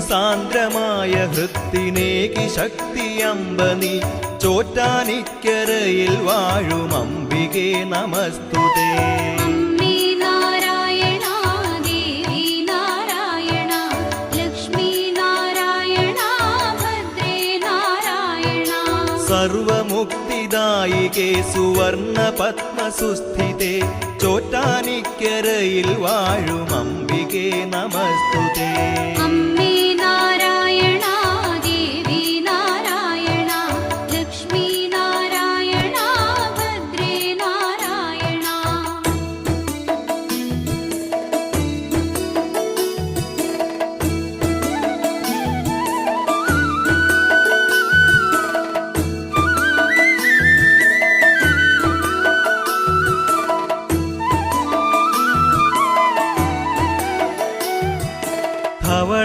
സാന്ദ്രമായ ഹൃത്തിനേകി ശക്തിയമ്പനി ചോറ്റാനിക്കരയിൽ വാഴും അംബികേ നമസ്തുതേ. സർവമുക്തിദായികേ സുവർണ പത്മസുസ്ഥിതേ ചോറ്റാനിക്കരയിൽ വാഴും അംബികേ നമസ്തുതേ.